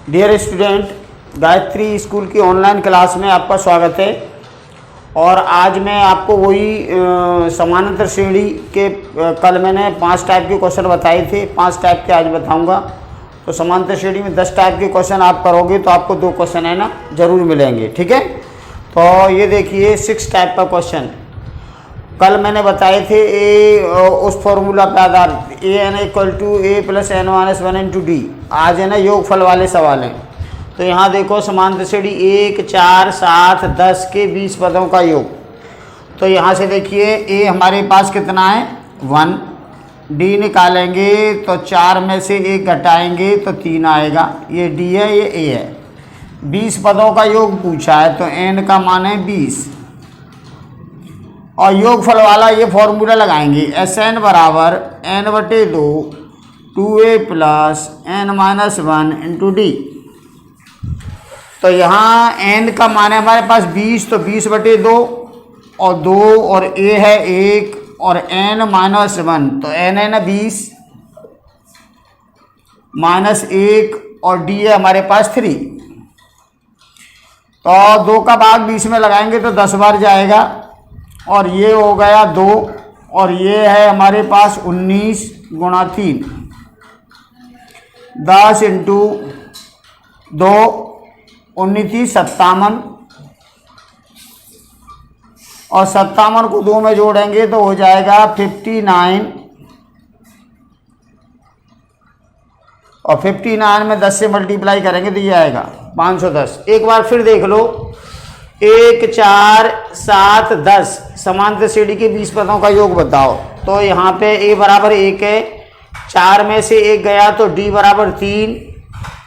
Dear student, Gayatri school की online class में आपका स्वागत है। और आज मैं आपको वही समानांतर श्रेणी के कल मैंने 5 टाइप के क्वेश्चन बताए थे, 5 टाइप के आज बताऊंगा। तो समानांतर श्रेणी में 10 टाइप के क्वेश्चन आप करोगे तो आपको 2 क्वेश्चन है ना ज़रूर मिलेंगे, ठीक है। तो ये देखिए 6 टाइप का क्वेश्चन कल मैंने बताए थे। उस फॉर्मूला पे आधारित an equal to a plus n minus 1 into d. आज है ना योगफल वाले सवाल हैं। तो यहाँ देखो समानांतर श्रेणी 1, 4, 7, 10 के 20 पदों का योग। तो यहाँ से देखिए a हमारे पास कितना है 1, d निकालेंगे तो 4 में से 1 घटाएंगे तो 3 आएगा। ये d है, ये a है। 20 पदों का योग पूछा है तो n का मान है 20 और योगफल वाला ये फॉर्मूला लगाएंगे Sn बराबर n/2 2a plus n minus 1 into D. तो यहाँ n का मान है हमारे पास 20, तो 20/2 और 2 और a है 1 और n माइनस 1, तो n है ना 20 माइनस 1 और d है हमारे पास 3। तो 2 का भाग 20 में लगाएंगे तो 10 बार जाएगा और ये हो गया 2 और ये है हमारे पास 19 गुणा 3, 10 इंटू 2 19 57 और 57 को 2 में जोड़ेंगे तो हो जाएगा 59 और 59 में 10 से मल्टीप्लाई करेंगे तो ये आएगा 510। एक बार फिर देख लो 1, 4, 7, 10 समानांतर श्रेणी के 20 पदों का योग बताओ। तो यहाँ पे a बराबर 1 है, 4 में से 1 गया तो d बराबर 3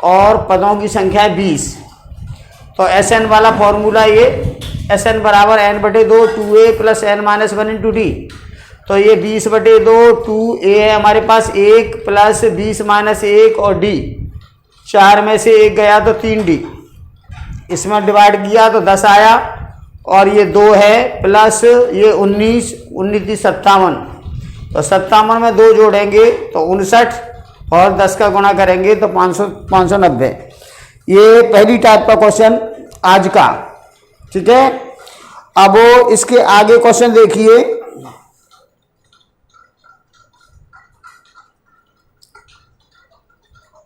और पदों की संख्या है 20। तो Sn वाला फॉर्मूला ये Sn बराबर n/2 2a plus n minus 1 into D. तो ये 20/2 2a है हमारे पास 1 प्लस 20 माइनस 1 और d, 4 में से 1 गया तो 3d, इसमें डिवाइड किया तो 10 आया और ये 2 है प्लस ये 19 57। तो 57 में 2 जोड़ेंगे तो 59 और 10 का गुणा करेंगे तो 590। ये पहली टाइप का क्वेश्चन आज का, ठीक है। अब इसके आगे क्वेश्चन देखिए।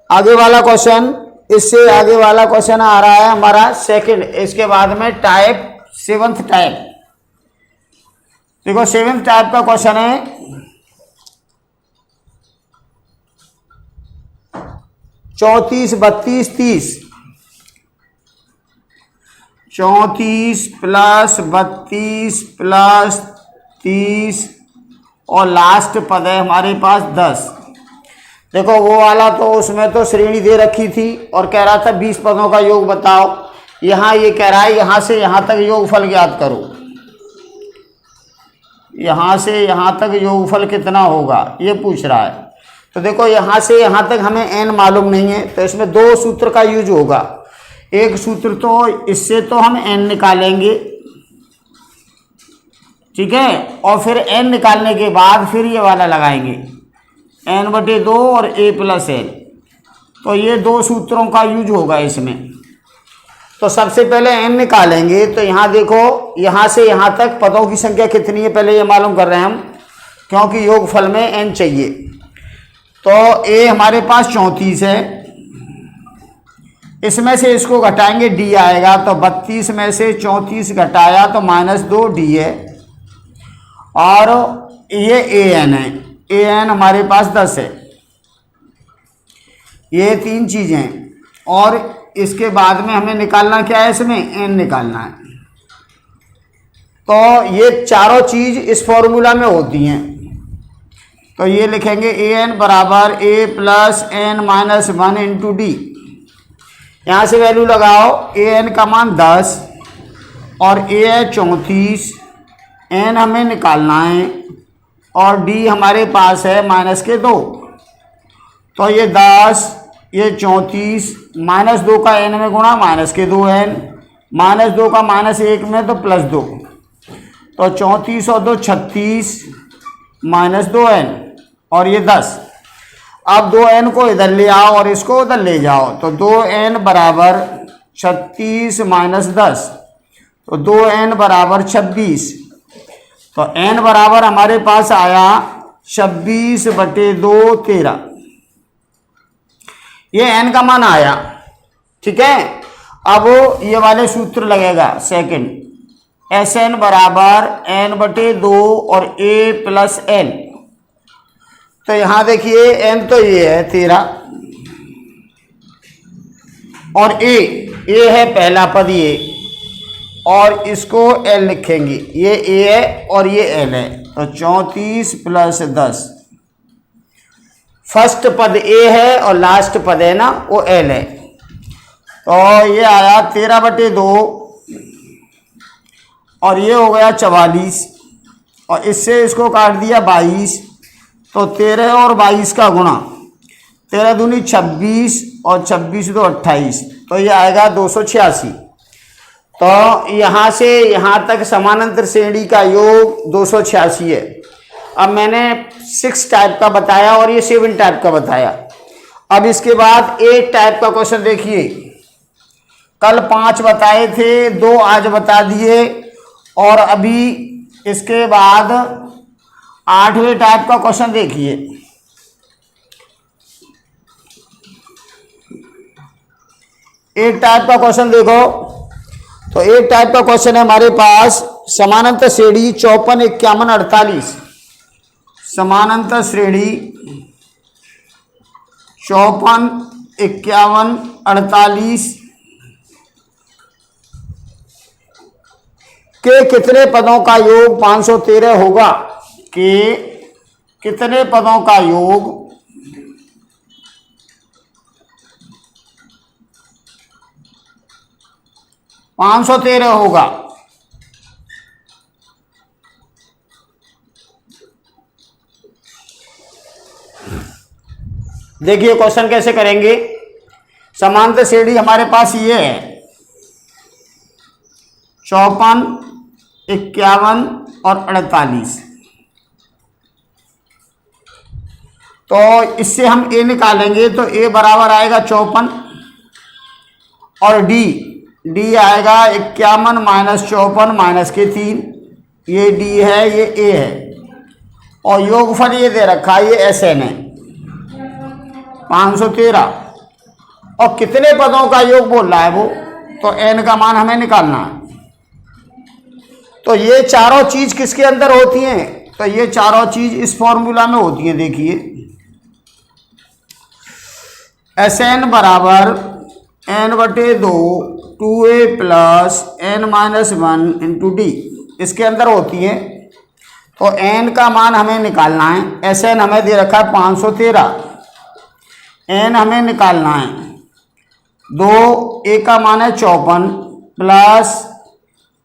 आगे वाला क्वेश्चन, इससे आगे वाला क्वेश्चन आ रहा है हमारा सेकंड। इसके बाद में टाइप 7th टाइप। देखो 7th टाइप का क्वेश्चन है 34, 32, 30। 34 प्लस 32 प्लस 30 और लास्ट पद है हमारे पास 10। देखो वो वाला तो उसमें तो श्रेणी दे रखी थी और कह रहा था 20 पदों का योग बताओ। यहाँ ये कह रहा है यहाँ से यहाँ तक योगफल ज्ञात करो। यहाँ से यहाँ तक योगफल कितना होगा ये पूछ रहा है। तो देखो यहाँ से यहाँ तक हमें n मालूम नहीं है तो इसमें 2 सूत्र का यूज होगा। एक सूत्र तो इससे तो हम n निकालेंगे, ठीक है, और फिर n निकालने के बाद फिर ये वाला लगाएंगे n/2 और a प्लस n। तो ये 2 सूत्रों का यूज होगा इसमें। तो सबसे पहले n निकालेंगे तो यहाँ देखो यहाँ से यहाँ तक पदों की संख्या कितनी है पहले ये मालूम कर रहे हैं हम, क्योंकि योगफल में n चाहिए। तो a हमारे पास 34 है, इसमें से इसको घटाएंगे d आएगा। तो 32 में से 34 घटाया तो -2 d है और ये an है, an हमारे पास 10 है। ये 3 चीजें और इसके बाद में हमें निकालना क्या है, इसमें n निकालना है। तो ये चारों चीज इस फॉर्मूला में होती हैं। तो ये लिखेंगे an बराबर a plus n minus 1 into D. यहाँ से वैल्यू लगाओ, an का मान 10 और a है 34, n हमें निकालना है और d हमारे पास है -2। तो ये 10 ये 34 -2 का n में गुणा -2n, -2 का -1 में तो +2। तो 34 और 2 36 -2n और ये 10। अब 2n को इधर ले आओ और इसको उधर ले जाओ, तो 2n बराबर 36 माइनस 10, तो 2n बराबर 26। तो n बराबर हमारे पास आया 26/2 13, ये n का मान आया। ठीक है, अब ये वाले सूत्र लगेगा सेकंड, Sn बराबर n/2 और a प्लस n। तो यहां देखिए n तो ये है 13 और a है पहला पद ये, और इसको l लिखेंगे, ये a है और ये l है, तो 34 प्लस 10। फर्स्ट पद a है और लास्ट पद है ना वो l है, तो ये आया 13/2 और ये हो गया 44, और इससे इसको काट दिया 22, तो 13 और 22 का गुणा, 13 दूनी 26 और 26 तो 28, तो ये आएगा 286। तो यहाँ से यहाँ तक समानांतर श्रेणी का योग 286 है। अब मैंने 6 टाइप का बताया और ये 7 टाइप का बताया। अब इसके बाद 8 टाइप का क्वेश्चन देखिए, कल 5 बताए थे, 2 आज बता दिए, और अभी इसके बाद 8वें टाइप का क्वेश्चन देखिए। एक टाइप का क्वेश्चन देखो, तो एक टाइप का क्वेश्चन है हमारे पास, समानांतर श्रेणी 54 51 48, समानांतर श्रेणी 54 51 48 के कितने पदों का योग 513 होगा, के कितने पदों का योग 513 होगा। देखिए क्वेश्चन कैसे करेंगे। समांतर श्रेणी हमारे पास ये है 54 51 और 48, तो इससे हम a निकालेंगे, तो a बराबर आएगा 54 और d आएगा 51 माइनस 54 माइनस के 3, ये d है ये a है, और योगफल ये दे रखा है ये Sn है 513, और कितने पदों का योग बोल रहा है वो, तो n का मान हमें निकालना है। तो ये चारों चीज किसके अंदर होती हैं, तो ये चारों चीज इस फॉर्मूला में होती है। देखिए Sn बराबर n/2 2a plus n-1 into D, इसके अंदर होती है। तो n का मान हमें निकालना है। Sn हमें दे रखा है 513, n हमें निकालना है 2, a का मान है 54 प्लस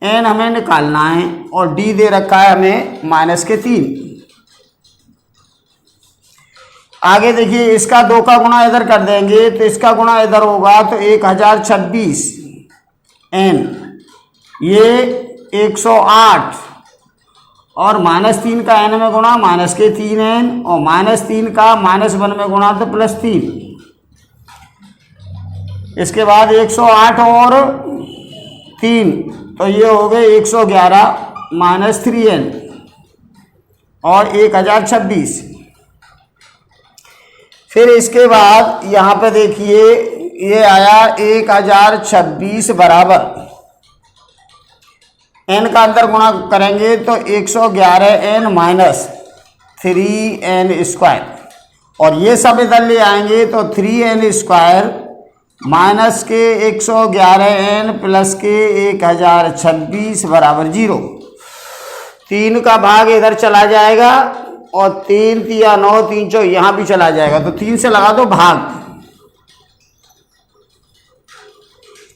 n हमें निकालना है, और d दे रखा है हमें माइनस के 3। आगे देखिए इसका 2 का गुणा इधर कर देंगे, तो इसका गुणा इधर होगा, तो 1026 n, ये 108, और -3 का n में गुणा माइनस के 3n, और -3 का -1 में गुणा तो +3। इसके बाद 108 और 3, तो ये हो गए 111 -3n और 1026। फिर इसके बाद यहाँ पे देखिए ये आया 1026 बराबर n का अंदर गुणा करेंगे तो 111n माइनस 3n स्क्वायर, और ये सब इधर ले आएंगे तो 3n स्क्वायर माइनस के 111n प्लस के 1026 बराबर 0। 3 का भाग इधर चला जाएगा, और 3 तिया 9 3 चौ यहाँ भी चला जाएगा, तो 3 से लगा दो भाग,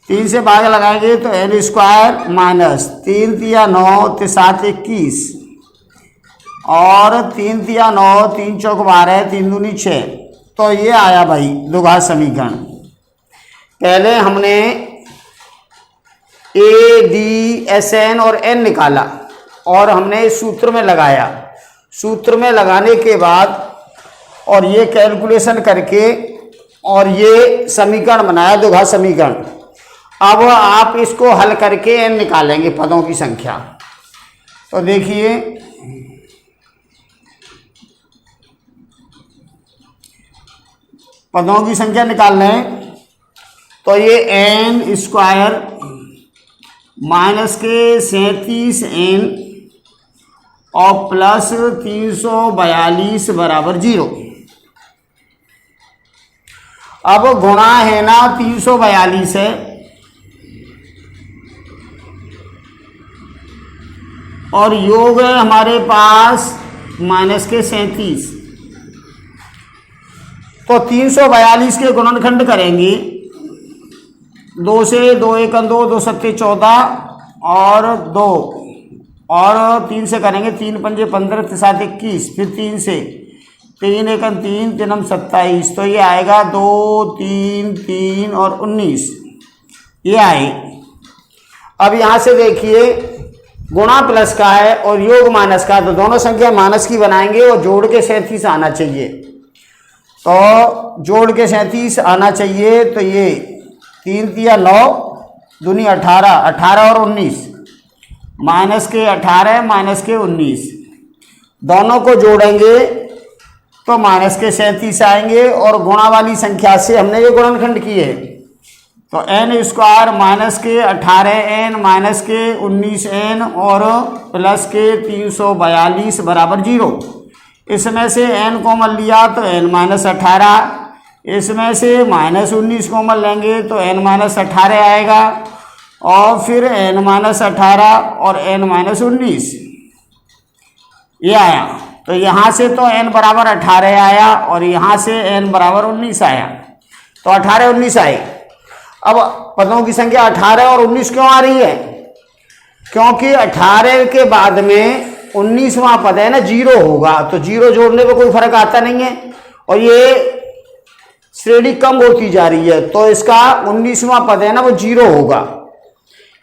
3 से भाग लगाएंगे तो n स्क्वायर माइनस 3 तिया 9 ते 7 21, और 3 तिया 9 3 चौक 12 3 दूनी 6। तो ये आया भाई द्विघात समीकरण। पहले हमने a d Sn और n निकाला, और हमने इस सूत्र में लगाया। सूत्र में लगाने के बाद और ये कैलकुलेशन करके और ये समीकरण बनाया, द्विघात समीकरण। अब आप इसको हल करके n निकालेंगे पदों की संख्या। तो देखिए पदों की संख्या निकालना है, तो ये n स्क्वायर माइनस के 37n और प्लस 342 बराबर 0। अब गुणा है ना 342 है और योग है हमारे पास माइनस के 37। तो 342 के गुणनखंड करेंगे, 2 से 2 1 2 2 7 14 और 2 और 3 से करेंगे, 3 पंजे 15 3 7 21, फिर 3 से 3 1 3 3 27। तो ये आएगा 2 3 3 और 19 ये आए। अब यहाँ से देखिए गुणा प्लस का है और योग माइनस का, तो दोनों संख्या माइनस की बनाएंगे और जोड़ के 37 आना चाहिए। तो जोड़ के 37 आना चाहिए, तो ये 3 तिया 9 दूनी 18, 18 और 19, माइनस के 18 माइनस के 19, दोनों को जोड़ेंगे तो माइनस के 37 आएंगे। और गुणा वाली संख्या से हमने ये गुणनखंड किए, तो n स्क्वायर माइनस के 18n माइनस के 19n और प्लस के 342 बराबर 0। इसमें से n कॉमन लिया तो n माइनस 18, इसमें से माइनस 19 कॉमन लेंगे तो n माइनस 18 आएगा और फिर n माइनस 18 और n माइनस 19 ये आया। तो यहाँ से तो n बराबर 18 आया और यहाँ से n बराबर 19 आया, तो 18 19 आए। अब पदों की संख्या 18 और 19 क्यों आ रही है? क्योंकि 18 के बाद में 19वां पद है ना 0 होगा, तो 0 जोड़ने पे कोई फर्क आता नहीं है और ये श्रेणी कम होती जा रही है, तो इसका 19वां पद है ना वो 0 होगा,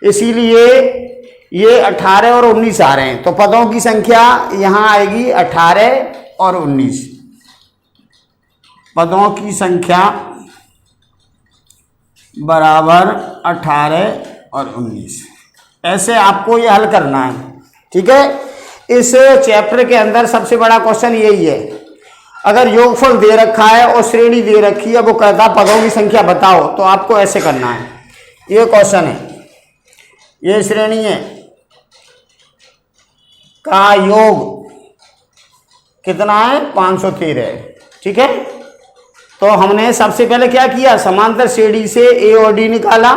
इसीलिए ये 18 और 19 आ रहे हैं। तो पदों की संख्या यहां आएगी 18 और 19। पदों की संख्या बराबर 18 और 19। ऐसे आपको ये हल करना है, ठीक है। इस चैप्टर के अंदर सबसे बड़ा क्वेश्चन यही है, अगर योगफल दे रखा है और श्रेणी दे रखी है, वो कहता पदों की संख्या बताओ, तो आपको ऐसे करना है। ये क्वेश्चन है, ये श्रेणी है का योग कितना है 513, ठीक है। तो हमने सबसे पहले क्या किया, समांतर श्रेणी से ए और डी निकाला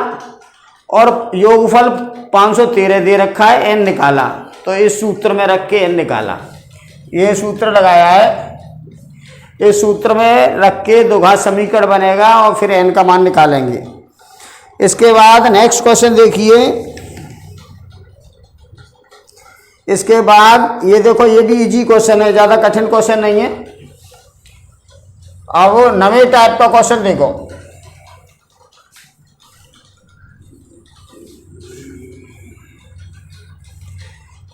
और योगफल 513 दे रखा है n निकाला, तो इस सूत्र में रख के n निकाला। ये सूत्र लगाया है, इस सूत्र में रख के द्विघात समीकरण बनेगा और फिर n का मान निकालेंगे। इसके बाद नेक्स्ट क्वेश्चन देखिए। इसके बाद ये देखो, ये भी इजी क्वेश्चन है, ज़्यादा कठिन क्वेश्चन नहीं है। अब नवे टाइप का क्वेश्चन देखो,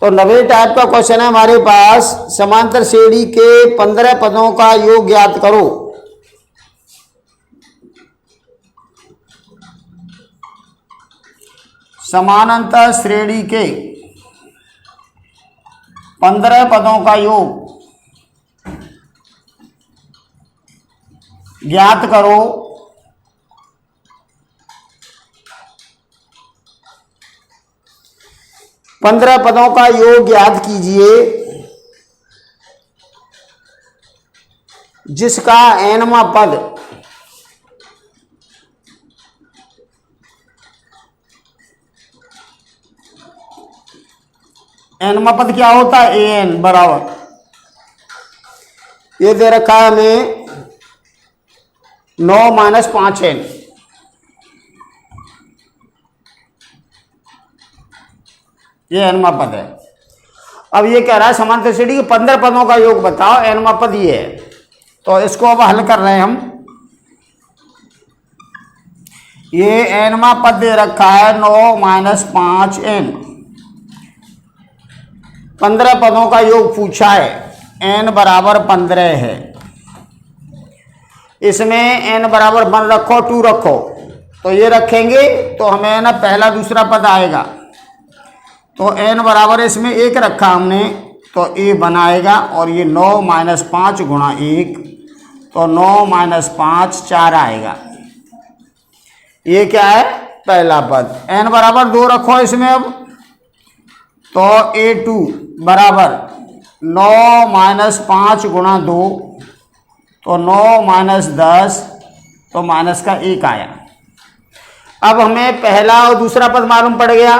तो नवे टाइप का क्वेश्चन है हमारे पास, समांतर श्रेणी के 15 पदों का योग ज्ञात करो। समानांतर श्रेणी के 15 पदों का योग ज्ञात करो। पंद्रह पदों का योग ज्ञात कीजिए जिसका nवां पद nवां पद क्या होता है, an बराबर, ये दे रखा है हमें 9 माइनस 5n, ये nवां पद है। अब ये कह रहा है समांतर श्रेणी के 15 पदों का योग बताओ, nवां पद ये है। तो इसको अब हल कर रहे हैं हम। ये nवां पद दे रखा है 9 माइनस 5n, 15 पदों का योग पूछा है, n बराबर 15 है। इसमें n बराबर 1 रखो 2 रखो, तो ये रखेंगे तो हमें ना पहला दूसरा पद आएगा। तो n बराबर इसमें 1 रखा हमने, तो a बनाएगा और ये 9 माइनस 5 गुणा 1, तो 9 माइनस 5 4 आएगा। ये क्या है? पहला पद। n बराबर 2 रखो इसमें अब, तो a2 बराबर 9 माइनस 5 गुणा 2, तो 9 माइनस 10, तो माइनस का 1 आया। अब हमें पहला और दूसरा पद मालूम पड़ गया।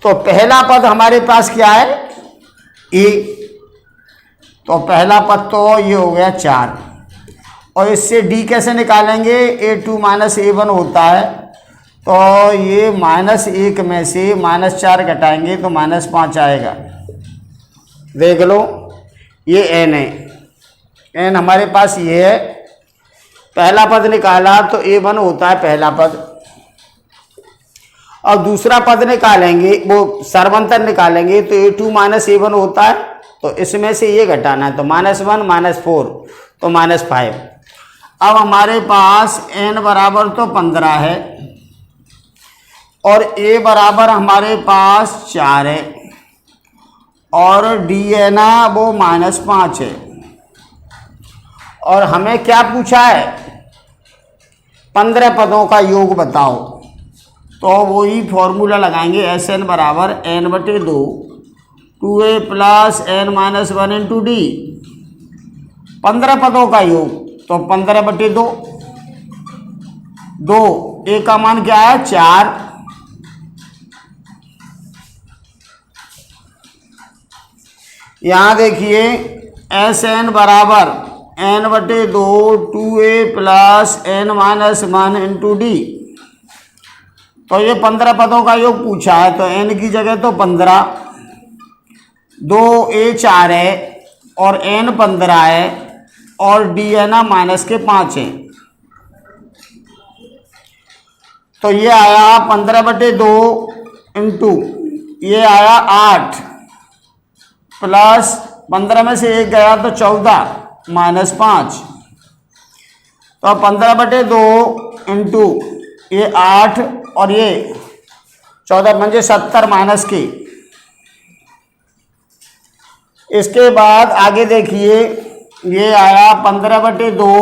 तो पहला पद हमारे पास क्या है? a। तो पहला पद तो ये हो गया 4, और इससे d कैसे निकालेंगे? a2 माइनस a1 होता है, तो ये -1 में से -4 घटाएंगे तो -5 आएगा। देख लो, ये n है, n हमारे पास ये है। पहला पद निकाला तो a1 होता है पहला पद, और दूसरा पद निकालेंगे, वो सर्वंतर निकालेंगे तो a2 माइनस a1 होता है, तो इसमें से ये घटाना है, तो -1 -4 तो -5। अब हमारे पास n बराबर तो 15 है और a बराबर हमारे पास 4 है, और d है ना वो -5 है। और हमें क्या पूछा है? 15 पदों का योग बताओ। तो वही फॉर्मूला लगाएंगे, Sn बराबर n/2 2a plus n minus 1 into D. 15 पदों का योग, तो 15/2, 2 a का मान क्या है? 4। यहाँ देखिए Sn बराबर n/2 2a plus n minus 1 into D. तो ये 15 पदों का योग पूछा है, तो n की जगह तो 15, 2a 4 है और n 15 है, और d है ना -5 है। तो ये आया 15/2 इंटू ये आया 8 प्लस 15 में से 1 गया तो 14 -5, तो 15/2 इंटू ये 8 और ये 14 पंजे 70 माइनस के। इसके बाद आगे देखिए, ये आया 15/2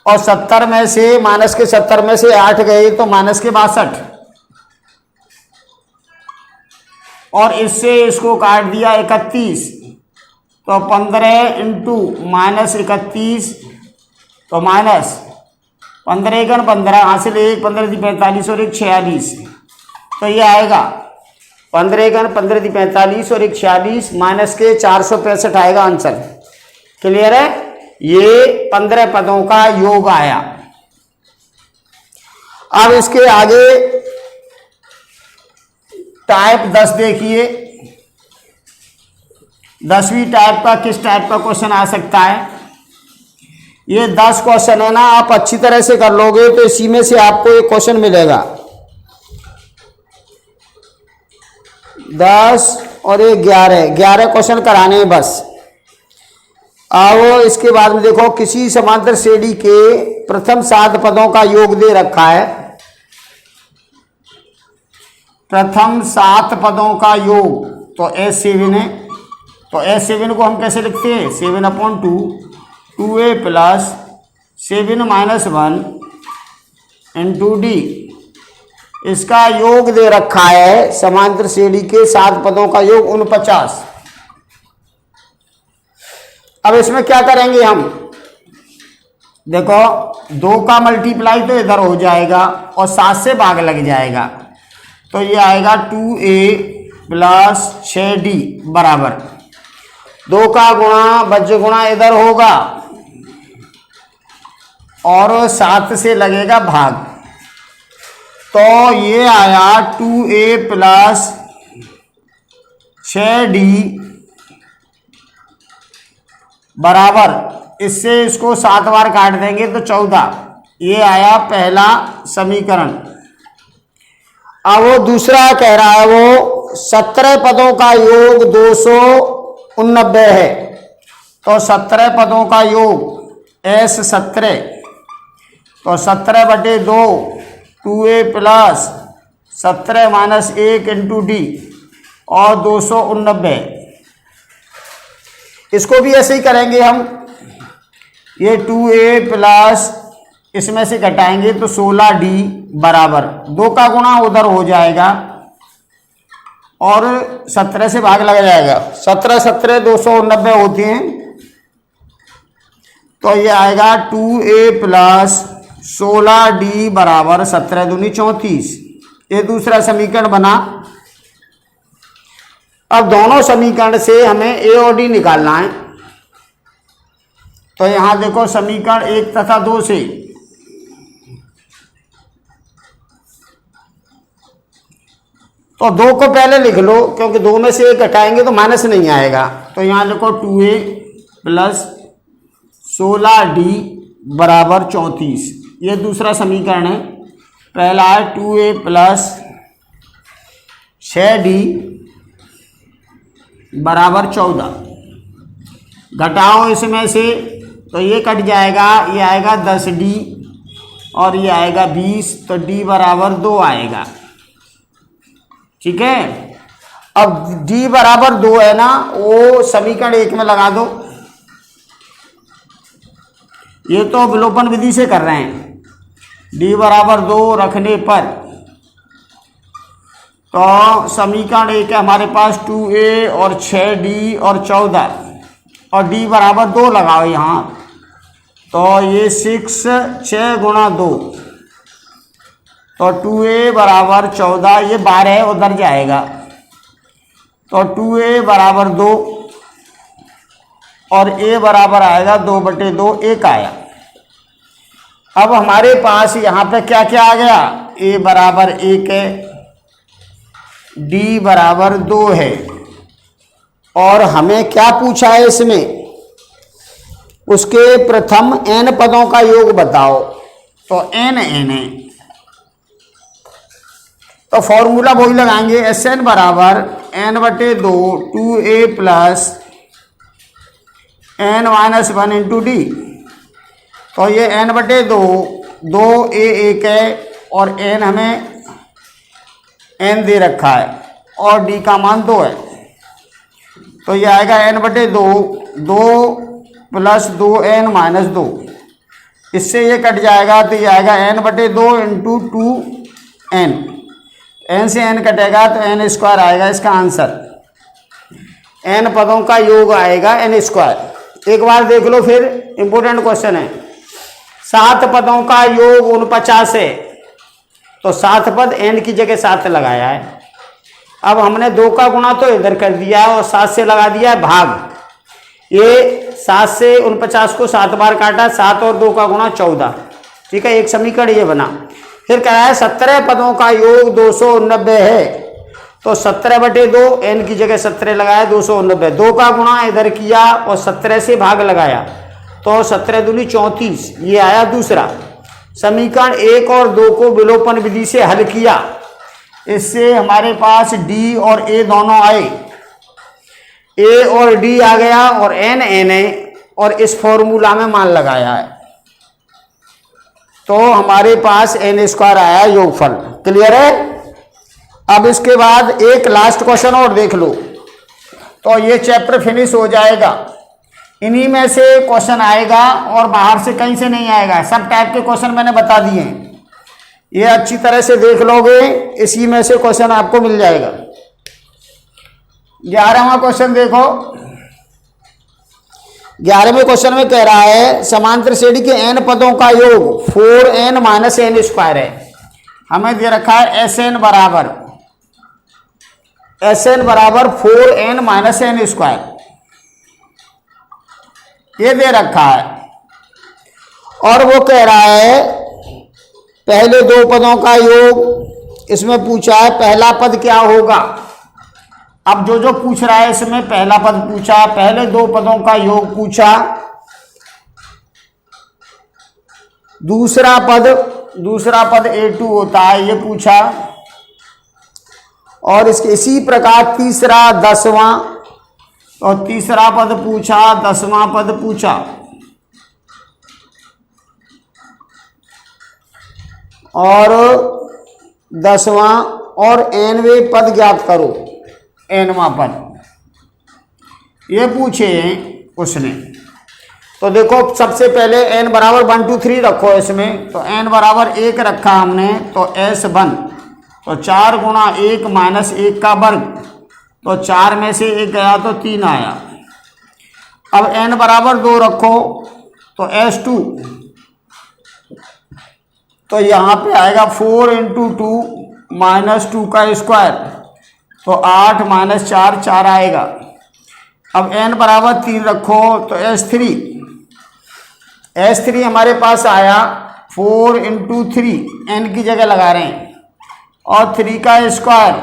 और 70 में से माइनस के 70 में से 8 गए तो माइनस के 62, और इससे इसको काट दिया 31, तो 15 इंटू -31 तो माइनस 15 × 15 हासिल 1 15 × 45 और 1 46, तो ये आएगा 15 × 15 = 45 और 1 46 माइनस के 465 आएगा आंसर। क्लियर है? ये 15 पदों का योग आया। अब इसके आगे टाइप 10 देखिए, 10वीं टाइप का किस टाइप का क्वेश्चन आ सकता है? ये 10 क्वेश्चन है ना, आप अच्छी तरह से कर लोगे तो इसी में से आपको एक क्वेश्चन मिलेगा। 10 और ये 11 क्वेश्चन कराने हैं बस। आओ इसके बाद में देखो, किसी समांतर श्रेणी के प्रथम 7 पदों का योग दे रखा है। प्रथम 7 पदों का योग तो S7 है, तो S7 को हम कैसे लिखते हैं? 7/2 2a plus 7 minus 1 into D. इसका योग दे रखा है समांतर श्रेणी के 7 पदों का योग 49। अब इसमें क्या करेंगे हम? देखो 2 का मल्टीप्लाई तो इधर हो जाएगा और 7 से भाग लग जाएगा, तो ये आएगा 2a प्लस 6d बराबर 2 का गुणा बज्र गुणा इधर होगा और 7 से लगेगा भाग, तो ये आया 2a प्लस 6d बराबर, इससे इसको 7 बार काट देंगे तो 14। ये आया पहला समीकरण। अब वो दूसरा कह रहा है, वो 17 पदों का योग 289 है, तो 17 पदों का योग एस 17, तो 17/2 2a plus 17 minus 1 into D और 289। इसको भी ऐसे ही करेंगे हम, ये 2a प्लस इसमें से घटाएंगे तो 16d बराबर 2 का गुणा उधर हो जाएगा और 17 से भाग लग जाएगा। 17 17 289 होती हैं, तो ये आएगा 2a प्लस 16d बराबर 17 दूनी 34। ये दूसरा समीकरण बना। अब दोनों समीकरण से हमें a और d निकालना है। तो यहां देखो समीकरण 1 तथा 2 से तो 2 को पहले लिख लो, क्योंकि 2 में से 1 घटाएंगे तो माइनस नहीं आएगा। तो यहां लिखो 2a प्लस 16d बराबर 34। ये दूसरा समीकरण है। पहला है 2a प्लस 6d बराबर 14। घटाओ इसमें से तो ये कट जाएगा, ये आएगा 10d और ये आएगा 20, तो d बराबर 2 आएगा। ठीक है। अब d बराबर 2 है ना, वो समीकरण 1 में लगा दो। ये तो विलोपन विधि से कर रहे हैं। d बराबर 2 रखने पर तो समीकरण 1 है हमारे पास 2a और 6d और 14 और d बराबर 2 लगाओ यहाँ, तो ये 6 गुणा 2, तो 2a बराबर 14, ये 12 उधर जाएगा, तो 2a बराबर 2 और a बराबर आएगा 2/2, 1 आया। अब हमारे पास यहाँ पे क्या क्या आ गया, a बराबर 1 है, d बराबर 2 है, और हमें क्या पूछा है इसमें, उसके प्रथम n पदों का योग बताओ। तो n है, तो फॉर्मूला वही लगाएंगे, Sn बराबर n/2 2a plus n minus 1 into D. तो ये n/2 2a 1 है और n हमें n दे रखा है और d का मान 2 है, तो ये आएगा n/2 2 प्लस 2n माइनस 2। इससे ये कट जाएगा तो ये आएगा n/2 इंटू 2n, n से n कटेगा तो n स्क्वायर आएगा इसका आंसर। n पदों का योग आएगा n स्क्वायर। एक बार देख लो, फिर इंपोर्टेंट क्वेश्चन है। 7 पदों का योग 49 है, तो 7 पद n की जगह 7 लगाया है। अब हमने 2 का गुणा तो इधर कर दिया है और 7 से लगा दिया है भाग। ये 7 से 49 को 7 बार काटा, 7 और 2 का गुणा 14। ठीक है, एक समीकरण ये बना। फिर कह रहा है 17 पदों का योग 289 है, तो 17/2 n की जगह 17 लगाया, 289, 2 का गुणा इधर किया और 17 से भाग लगाया, तो 17 दूनी 34। ये आया दूसरा समीकरण। 1 और 2 को विलोपन विधि से हल किया, इससे हमारे पास d और a दोनों आए, a और d आ गया और n है, और इस फॉर्मूला में मान लगाया है, तो हमारे पास n स्क्वायर आया योगफल। क्लियर है। अब इसके बाद एक लास्ट क्वेश्चन और देख लो, तो ये चैप्टर फिनिश हो जाएगा। इन्हीं में से क्वेश्चन आएगा और बाहर से कहीं से नहीं आएगा। सब टाइप के क्वेश्चन मैंने बता दिए हैं, ये अच्छी तरह से देख लोगे, इसी में से क्वेश्चन आपको मिल जाएगा। 11वां क्वेश्चन देखो। 11वें क्वेश्चन में कह रहा है समांतर श्रेणी के n पदों का योग 4n माइनस n स्क्वायर है। हमें दे रखा है Sn बराबर 4n माइनस n स्क्वायर, ये दे रखा है। और वो कह रहा है पहले 2 पदों का योग, इसमें पूछा है पहला पद क्या होगा। अब जो पूछ रहा है इसमें पहला पद पूछा, पहले 2 पदों का योग पूछा, दूसरा पद a2 होता है ये पूछा, और इसके इसी प्रकार तीसरा 10वां और तीसरा पद पूछा, 10वां पद पूछा। और 10वां और nवें पद ज्ञात करो, nवां पद, ये पूछे हैं उसने। तो देखो सबसे पहले n बराबर 1 2 3 रखो इसमें, तो n बराबर 1 रखा हमने, तो S1, तो 4 गुणा 1 माइनस 1 का वर्ग, तो 4 में से 1 गया तो 3 आया। अब n बराबर 2 रखो, तो S2, तो यहाँ पे आएगा 4 इंटू 2 माइनस 2 का स्क्वायर, तो 8 माइनस 4 4 आएगा। अब n बराबर 3 रखो, तो S3 हमारे पास आया 4 इंटू 3, n की जगह लगा रहे हैं, और 3 का स्क्वायर,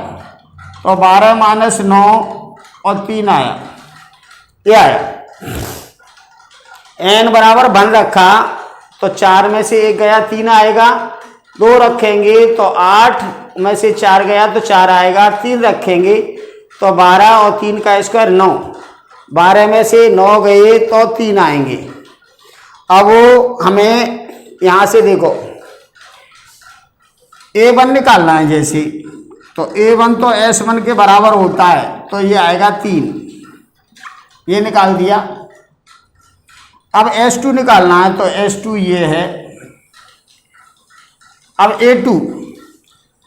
तो 12 माइनस 9 और 3 आया, ये आया। n बराबर 1 रखा, तो 4 में से 1 गया 3 आएगा, 2 रखेंगे तो 8 में से 4 गया तो 4 आएगा, 3 रखेंगे तो 12 और 3 का स्क्वायर 9, 12 में से 9 गए तो 3 आएंगे। अब हमें यहाँ से देखो A1 निकालना है जैसे, तो A1 तो S1 के बराबर होता है, तो ये आएगा 3, ये निकाल दिया। अब S2 निकालना है, तो S2 ये है। अब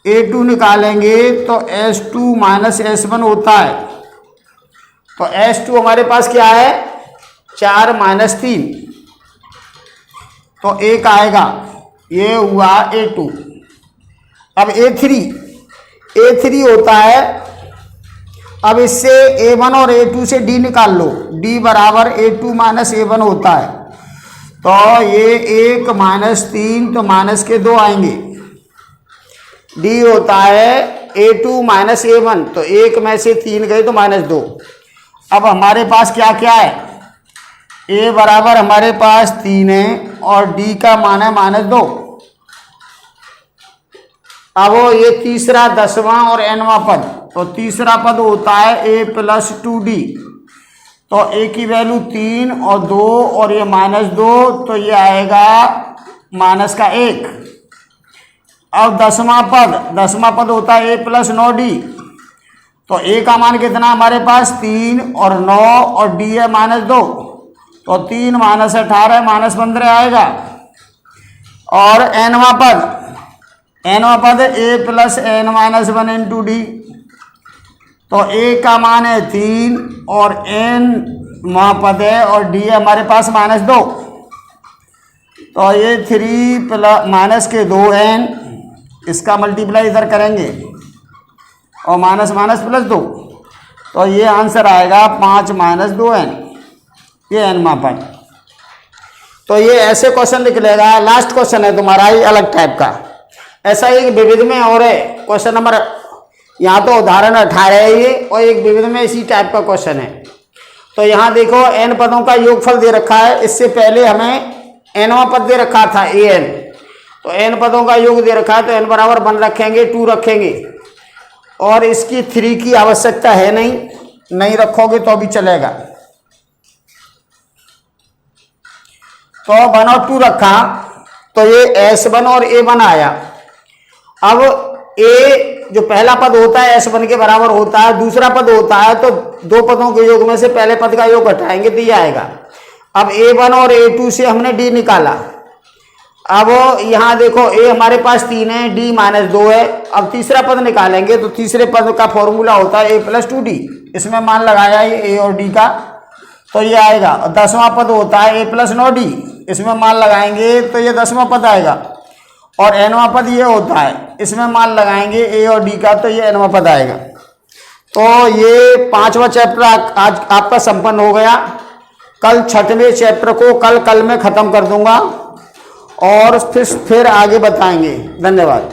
A2 निकालेंगे तो S2 माइनस S1 होता है, तो S2 हमारे पास क्या है, 4 माइनस 3, तो 1 आएगा, ये हुआ A2। अब A3 होता है, अब इससे A1 और A2 से D निकाल लो, D बराबर A2 माइनस A1 होता है, तो ये 1 माइनस 3, तो माइनस के 2 आएंगे, D होता है A2 माइनस A1, तो 1 में से 3 गए तो माइनस 2। अब हमारे पास क्या क्या है, A बराबर हमारे पास 3 है, और D का मान है माइनस 2। अब ये तीसरा 10वां और nवां पद, तो तीसरा पद होता है A प्लस 2D, तो A की वैल्यू 3 और 2 और ये माइनस 2, तो ये आएगा माइनस का 1। अब 10वां पद होता है A प्लस 9D, तो A का मान कितना हमारे पास 3 और 9 और D है माइनस 2, तो 3 माइनस 18 माइनस 15 आएगा। और nवां पद A plus n minus 1 into D, तो A का मान है 3 और nवां पद है और D है हमारे पास माइनस 2, तो ये 3 प्लस माइनस के 2n, इसका मल्टीप्लाई इधर करेंगे और माइनस माइनस प्लस 2, तो ये आंसर आएगा 5 माइनस 2n, ये nवां पद। तो ये ऐसे क्वेश्चन निकलेगा। लास्ट क्वेश्चन है तुम्हारा ये अलग टाइप का, ऐसा एक विविध में और है क्वेश्चन नंबर, यहाँ तो उदाहरण 18 है ये, और एक विविध में इसी टाइप का क्वेश्चन है। तो यहाँ देखो n पदों का योगफल दे रखा है, इससे पहले हमें nवां पद दे रखा था an, तो n पदों का योग दे रखा है, तो n बराबर 1 रखेंगे, 2 रखेंगे, और इसकी 3 की आवश्यकता है नहीं रखोगे तो भी चलेगा। तो 1 और 2 रखा, तो ये S1 और A1 आया। अब A जो पहला पद होता है S1 के बराबर होता है, दूसरा पद होता है, तो 2 पदों के योग में से पहले पद का योग घटाएंगे तो ये आएगा। अब A1 और A2 से हमने D निकाला। अब यहाँ देखो A हमारे पास 3 है, D माइनस 2 है। अब तीसरा पद निकालेंगे, तो तीसरे पद का फॉर्मूला होता है A प्लस 2D, इसमें मान लगाया ये A और D का, तो ये आएगा। और 10वां पद होता है A प्लस 9D, इसमें मान लगाएंगे तो ये 10वां पद आएगा। और nवां पद ये होता है, इसमें मान लगाएंगे A और D का, तो ये nवां पद आएगा। तो ये 5वां चैप्टर आज आपका संपन्न हो गया। कल 6वें चैप्टर को कल में ख़त्म कर दूंगा और फिर आगे बताएंगे। धन्यवाद।